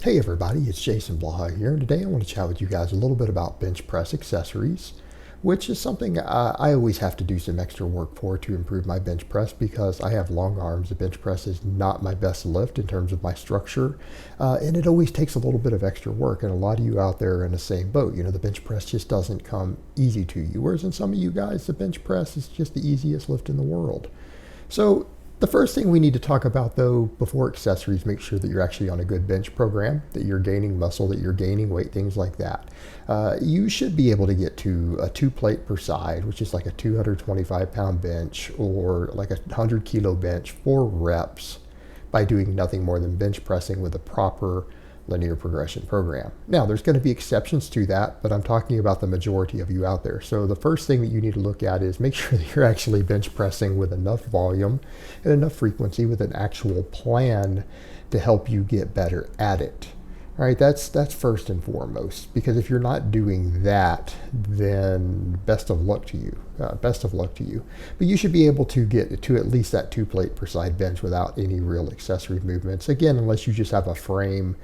Hey everybody, it's Jason Blaha here, and today I want to chat with you guys a little bit about bench press accessories, which is something I always have to do some extra work for to improve my bench press because I have long arms. The bench press is not my best lift in terms of my structure, and it always takes a little bit of extra work, and a lot of you out there are in the same boat. You know, the bench press just doesn't come easy to you, whereas in some of you guys, the bench press is just the easiest lift in the world. So the first thing we need to talk about, though, before accessories, make sure that you're actually on a good bench program, that you're gaining muscle, that you're gaining weight, things like that. You should be able to get to a 2 plate per side, which is like a 225-pound bench or like a 100-kilo bench, 4 reps, by doing nothing more than bench pressing with a proper linear progression program. Now, there's going to be exceptions to that, but I'm talking about the majority of you out there. So the first thing that you need to look at is make sure that you're actually bench pressing with enough volume and enough frequency with an actual plan to help you get better at it. All right, that's first and foremost, because if you're not doing that, then best of luck to you. Best of luck to you. But you should be able to get to at least that 2 plate per side bench without any real accessory movements. Again, unless you just have a frame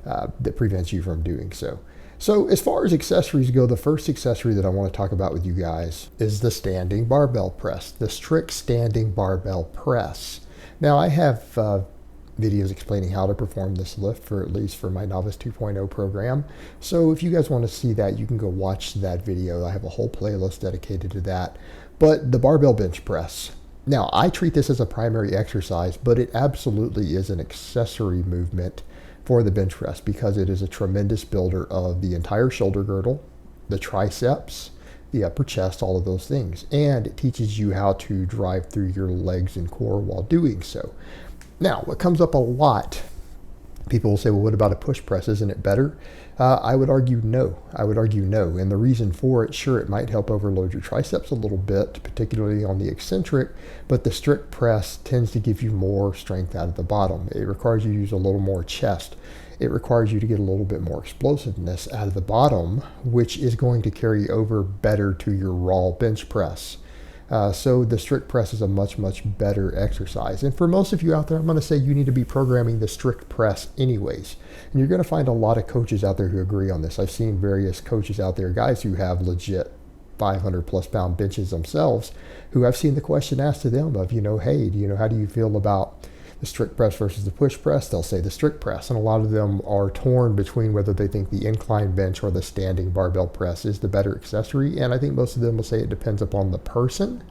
that prevents you from doing so. So as far as accessories go, the first accessory that I want to talk about with you guys is the standing barbell press, the strict standing barbell press. Now I have videos explaining how to perform this lift for at least for my Novice 2.0 program. So if you guys want to see that, you can go watch that video. I have a whole playlist dedicated to that. But the barbell bench press. Now I treat this as a primary exercise, but it absolutely is an accessory movement for the bench press because it is a tremendous builder of the entire shoulder girdle, the triceps, the upper chest, all of those things. And it teaches you how to drive through your legs and core while doing so. Now, what comes up a lot, people will say, well, what about a push press? Isn't it better? I would argue no. I would argue no. And the reason for it, sure, it might help overload your triceps a little bit, particularly on the eccentric, but the strict press tends to give you more strength out of the bottom. It requires you to use a little more chest. It requires you to get a little bit more explosiveness out of the bottom, which is going to carry over better to your raw bench press. So the strict press is a much, much better exercise. And for most of you out there, I'm going to say you need to be programming the strict press anyways. And you're going to find a lot of coaches out there who agree on this. I've seen various coaches out there, guys who have legit 500 plus pound benches themselves, who I've seen the question asked to them of, hey, how do you feel about the strict press versus the push press? They'll say the strict press. And a lot of them are torn between whether they think the incline bench or the standing barbell press is the better accessory. And I think most of them will say it depends upon the person.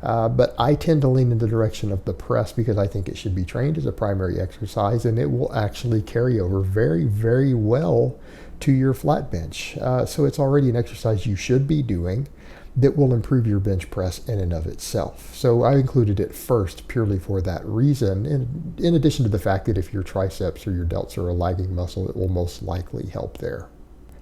But I tend to lean in the direction of the press because I think it should be trained as a primary exercise and it will actually carry over very, very well to your flat bench. So it's already an exercise you should be doing that will improve your bench press in and of itself. So I included it first purely for that reason, and in addition to the fact that if your triceps or your delts are a lagging muscle, it will most likely help there.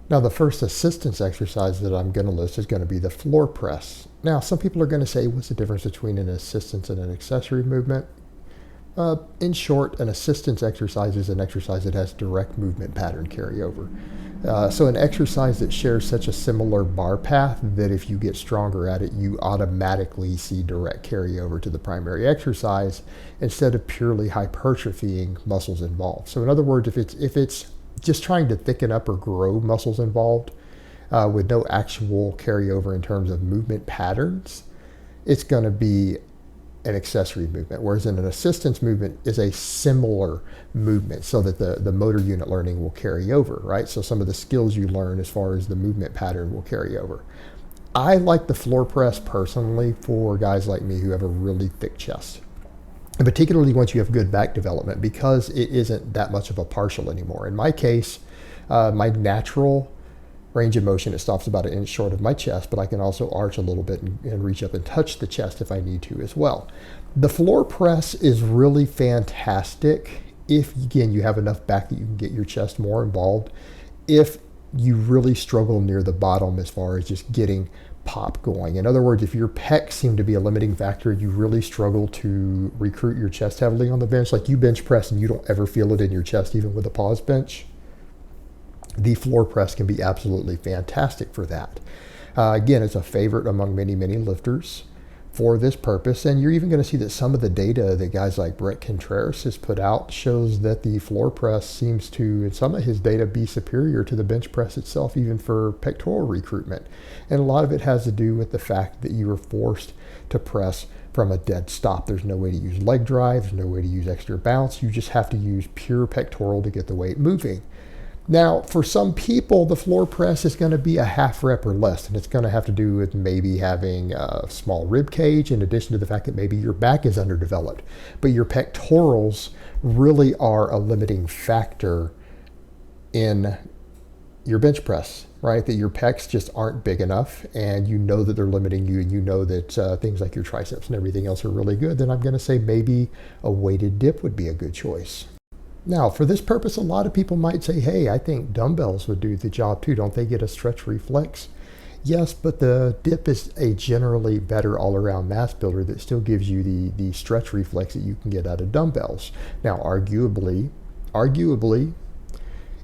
Now the first assistance exercise that I'm going to list is going to be the floor press. Now some people are going to say, what's the difference between an assistance and an accessory movement? In short, an assistance exercise is an exercise that has direct movement pattern carryover. So an exercise that shares such a similar bar path that if you get stronger at it, you automatically see direct carryover to the primary exercise instead of purely hypertrophying muscles involved. So in other words, if it's just trying to thicken up or grow muscles involved with no actual carryover in terms of movement patterns, it's going to be an accessory movement, whereas in an assistance movement is a similar movement so that the motor unit learning will carry over, right? So some of the skills you learn as far as the movement pattern will carry over. I like the floor press personally for guys like me who have a really thick chest, and particularly once you have good back development because it isn't that much of a partial anymore. In my case, my natural range of motion, it stops about 1 inch short of my chest, but I can also arch a little bit and reach up and touch the chest if I need to as well. The floor press is really fantastic if, again, you have enough back that you can get your chest more involved. If you really struggle near the bottom as far as just getting pop going. In other words, if your pecs seem to be a limiting factor, you really struggle to recruit your chest heavily on the bench, like you bench press and you don't ever feel it in your chest even with a pause bench, the floor press can be absolutely fantastic for that. Again, it's a favorite among many, many lifters for this purpose. And you're even going to see that some of the data that guys like Brett Contreras has put out shows that the floor press seems to, in some of his data, be superior to the bench press itself, even for pectoral recruitment. And a lot of it has to do with the fact that you are forced to press from a dead stop. There's no way to use leg drive, there's no way to use extra bounce. You just have to use pure pectoral to get the weight moving. Now, for some people, the floor press is going to be a half rep or less, and it's going to have to do with maybe having a small rib cage, in addition to the fact that maybe your back is underdeveloped. But your pectorals really are a limiting factor in your bench press, right? That your pecs just aren't big enough, and you know that they're limiting you, and you know that things like your triceps and everything else are really good. Then I'm going to say maybe a weighted dip would be a good choice. Now, for this purpose, a lot of people might say, hey, I think dumbbells would do the job too. Don't they get a stretch reflex? Yes, but the dip is a generally better all-around mass builder that still gives you the stretch reflex that you can get out of dumbbells. Now, arguably,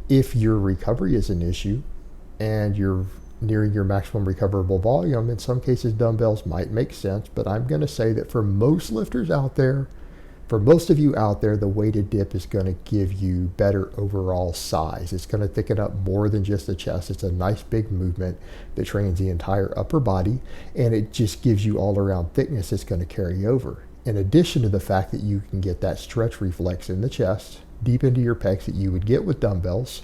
if your recovery is an issue and you're nearing your maximum recoverable volume, in some cases dumbbells might make sense, but I'm going to say that for most lifters out there, for most of you out there, the weighted dip is going to give you better overall size. It's going to thicken up more than just the chest. It's a nice big movement that trains the entire upper body, and it just gives you all around thickness that's going to carry over. In addition to the fact that you can get that stretch reflex in the chest, deep into your pecs that you would get with dumbbells,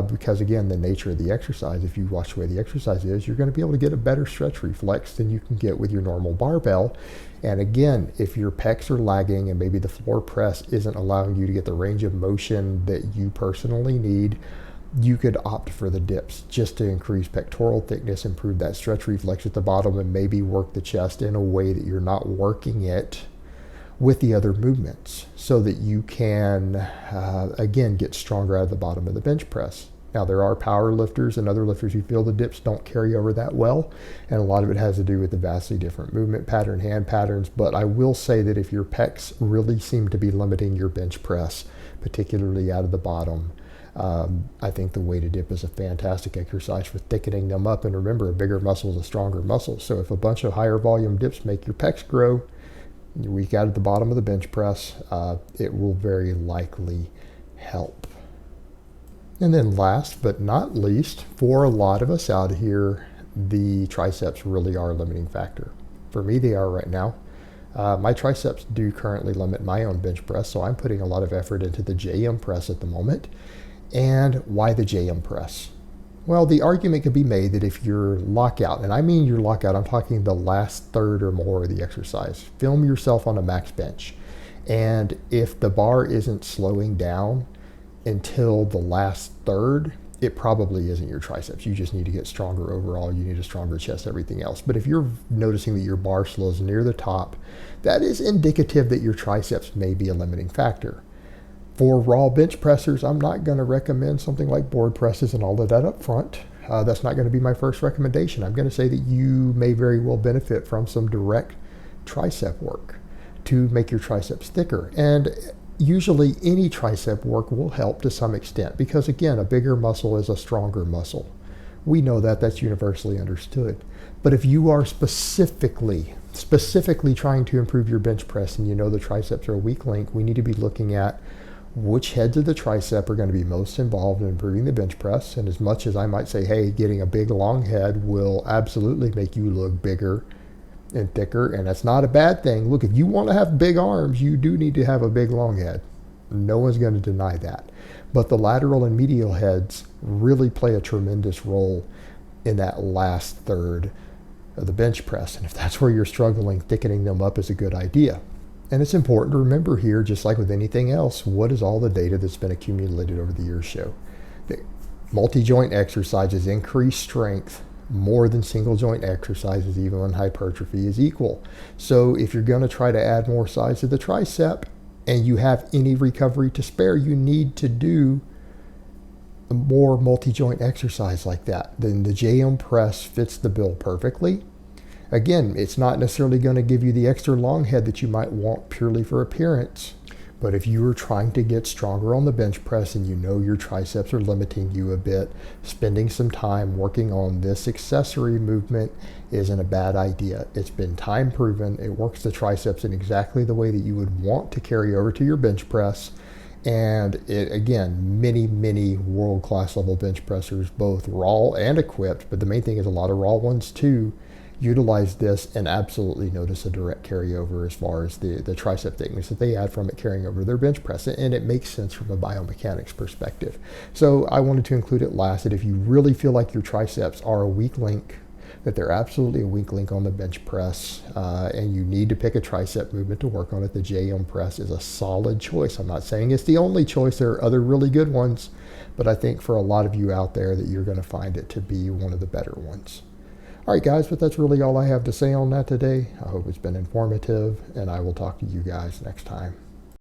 because again, the nature of the exercise, if you watch the way the exercise is, you're going to be able to get a better stretch reflex than you can get with your normal barbell. And again, if your pecs are lagging and maybe the floor press isn't allowing you to get the range of motion that you personally need, you could opt for the dips just to increase pectoral thickness, improve that stretch reflex at the bottom, and maybe work the chest in a way that you're not working it with the other movements, so that you can, again, get stronger out of the bottom of the bench press. Now, there are power lifters and other lifters who feel the dips don't carry over that well, and a lot of it has to do with the vastly different movement pattern, hand patterns. But I will say that if your pecs really seem to be limiting your bench press, particularly out of the bottom, I think the weighted dip is a fantastic exercise for thickening them up. And remember, a bigger muscle is a stronger muscle. So if a bunch of higher volume dips make your pecs grow, you're weak out at the bottom of the bench press, it will very likely help. And then last but not least, for a lot of us out here, the triceps really are a limiting factor. For me, they are right now. My triceps do currently limit my own bench press, so I'm putting a lot of effort into the JM press at the moment. And why the JM press? Well, the argument could be made that if your lockout, and I mean your lockout, I'm talking the last third or more of the exercise, film yourself on a max bench. And if the bar isn't slowing down until the last third, it probably isn't your triceps. You just need to get stronger overall. You need a stronger chest, everything else. But if you're noticing that your bar slows near the top, that is indicative that your triceps may be a limiting factor. For raw bench pressers, I'm not going to recommend something like board presses and all of that up front. That's not going to be my first recommendation. I'm going to say that you may very well benefit from some direct tricep work to make your triceps thicker. And usually any tricep work will help to some extent because, again, a bigger muscle is a stronger muscle. We know that. That's universally understood. But if you are specifically trying to improve your bench press and you know the triceps are a weak link, we need to be looking at which heads of the tricep are going to be most involved in improving the bench press. And as much as I might say, hey, getting a big long head will absolutely make you look bigger and thicker, and that's not a bad thing. Look, if you want to have big arms, you do need to have a big long head. No one's going to deny that. But the lateral and medial heads really play a tremendous role in that last third of the bench press. And if that's where you're struggling, thickening them up is a good idea. And it's important to remember here, just like with anything else, what does all the data that's been accumulated over the years show? That multi-joint exercises increase strength more than single joint exercises, even when hypertrophy is equal. So if you're going to try to add more size to the tricep and you have any recovery to spare, you need to do a more multi-joint exercise like that. Then the JM press fits the bill perfectly. Again, it's not necessarily going to give you the extra long head that you might want purely for appearance, But if you are trying to get stronger on the bench press and you know your triceps are limiting you a bit, spending some time working on this accessory movement isn't a bad idea. It's been time proven. It works the triceps in exactly the way that you would want to carry over to your bench press. And it, again, many world-class level bench pressers, both raw and equipped, but the main thing is a lot of raw ones too, utilize this and absolutely notice a direct carryover as far as the tricep thickness that they add from it carrying over their bench press. And it makes sense from a biomechanics perspective. So I wanted to include it last, that if you really feel like your triceps are a weak link, that they're absolutely a weak link on the bench press, and you need to pick a tricep movement to work on it, the JM press is a solid choice. I'm not saying it's the only choice. There are other really good ones, but I think for a lot of you out there that you're going to find it to be one of the better ones. All right, guys, but that's really all I have to say on that today. I hope it's been informative, and I will talk to you guys next time.